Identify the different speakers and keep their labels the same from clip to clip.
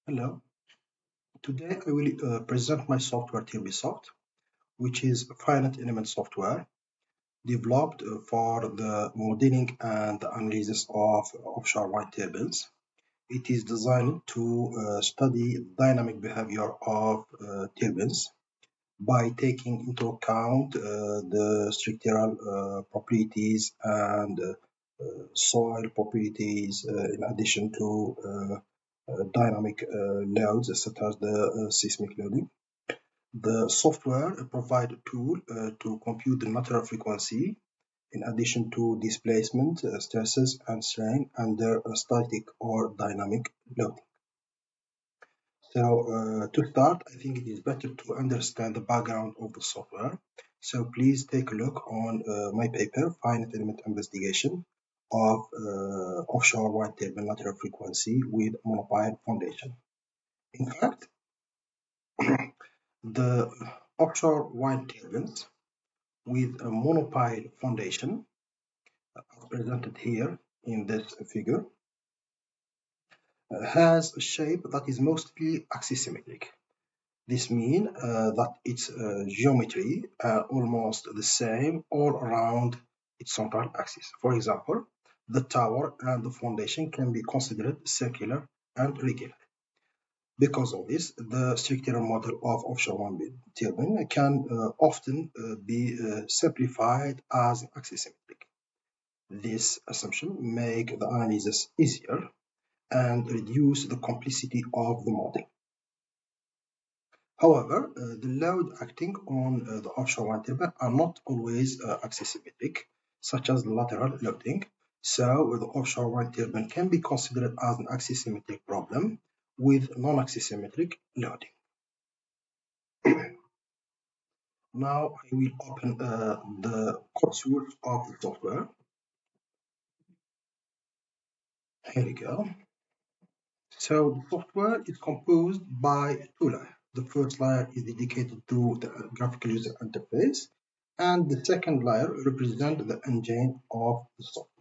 Speaker 1: Hello, today I will present my software TurbiSoft, which is finite element software developed for the modeling and analysis of offshore wind turbines. It is designed to study dynamic behavior of turbines by taking into account the structural properties and soil properties in addition to dynamic loads such as the seismic loading. The software provides a tool to compute the natural frequency in addition to displacement, stresses, and strain under a static or dynamic loading. So to start, I think it is better to understand the background of the software. So please take a look on my paper, Finite Element Investigation of Offshore Wind Turbine Natural Frequency with Monopile Foundation. In fact, the offshore wind turbines with a monopile foundation, as presented here in this figure, has a shape that is mostly axisymmetric. This means that its geometry almost the same all around its central axis. For example, the tower and the foundation can be considered circular and regular. Because of this, the structural model of offshore wind turbine can often be simplified as axisymmetric. This assumption makes the analysis easier and reduce the complexity of the model. However, the load acting on the offshore wind turbine are not always axisymmetric, such as lateral loading. So the offshore wind turbine can be considered as an axisymmetric problem with non-axisymmetric loading. Now I will open the code source of the software. Here we go. So the software is composed by two layers. The first layer is dedicated to the graphical user interface, and the second layer represents the engine of the software.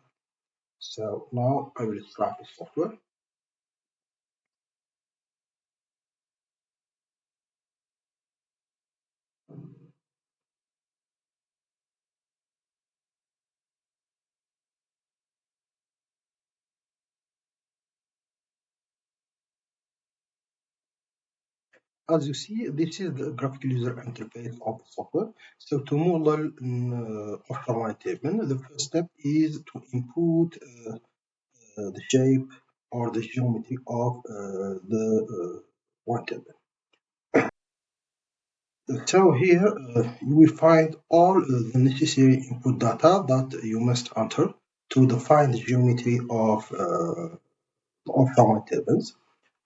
Speaker 1: So now I will start the software. As you see, this is the graphical user interface of the software. So to model offshore wind turbine, the first step is to input the shape or the geometry of the wind turbine. So here you will find all the necessary input data that you must enter to define the geometry of offshore wind turbines.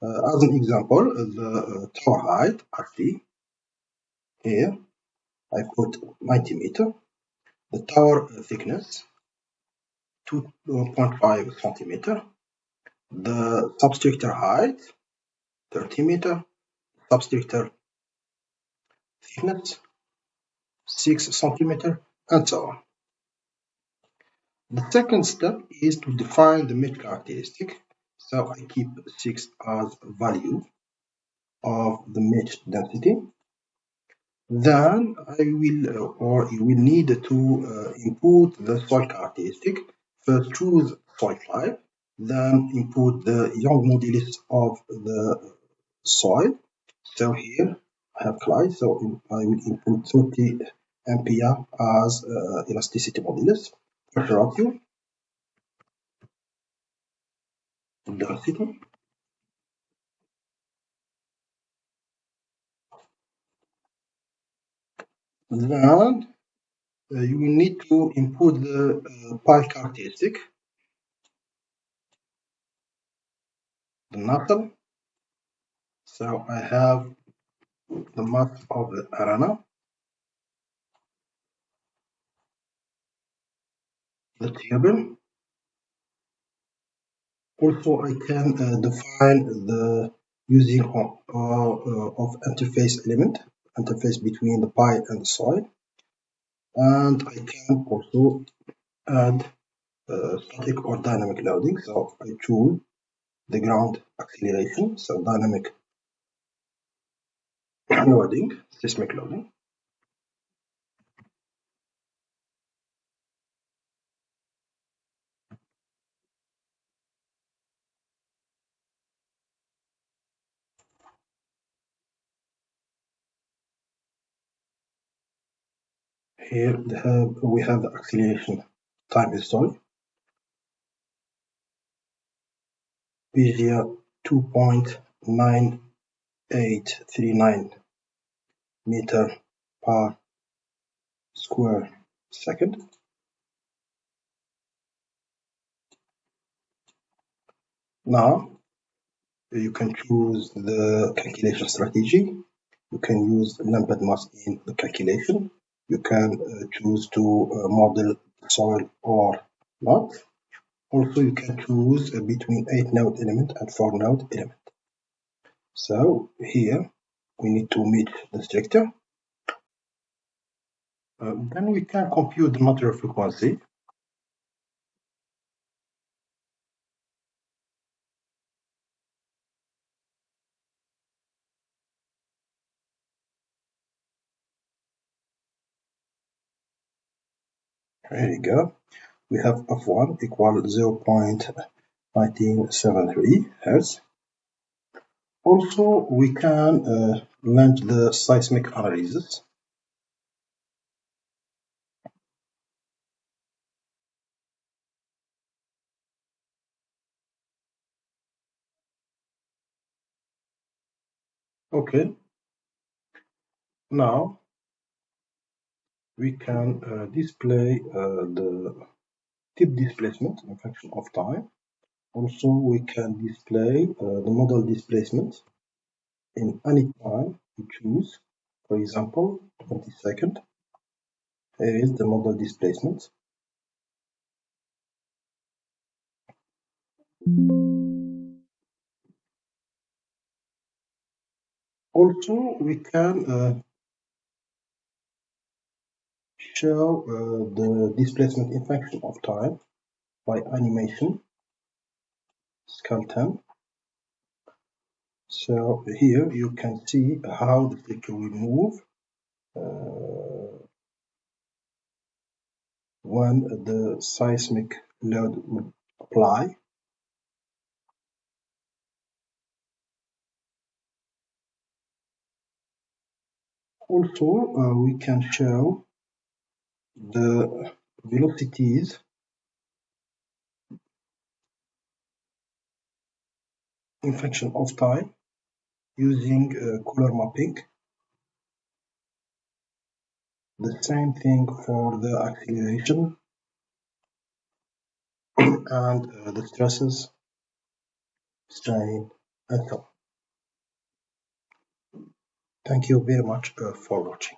Speaker 1: As an example, the tower height, RT, here I put 90 meter. The tower thickness, 2.5 centimeter. The substructure height, 30 meter. Substructure thickness, 6 centimeter, and so on. The second step is to define the mesh characteristic. So I keep 6 as value of the mesh density. Then I will, or you will need to input the soil characteristic. First choose soil type, then input the Young modulus of the soil. So here I have clay, so I will input 30 ampere as elasticity modulus. Pressure ratio, density. Then you will need to input the pile characteristic, the knuckle. So I have the map of the arena, the turbine. Also, I can define the using of interface element, interface between the pile and the soil. And I can also add static or dynamic loading. So I choose the ground acceleration, so dynamic loading, seismic loading. Here we have the acceleration time history. PGA 2.9839 meter per square second. Now you can choose the calculation strategy. You can use lumped mass in the calculation. You can choose to model soil or not. Also, you can choose between 8-node element and 4-node element. So here we need to meet the structure. Then we can compute the material frequency. Here we go. We have F1 equal 0.1973 Hertz. Also, we can launch the seismic analysis. Okay. Now we can display the tip displacement in function of time. Also, we can display the model displacement in any time we choose. For example, 20 seconds. Here is the model displacement. Also, we can show the displacement in function of time by animation, scale 10. So here you can see how the flicker will move when the seismic load will apply. Also, we can show the velocities in function of time using color mapping. The same thing for the acceleration and the stresses, strain, and so on. Thank you very much for watching.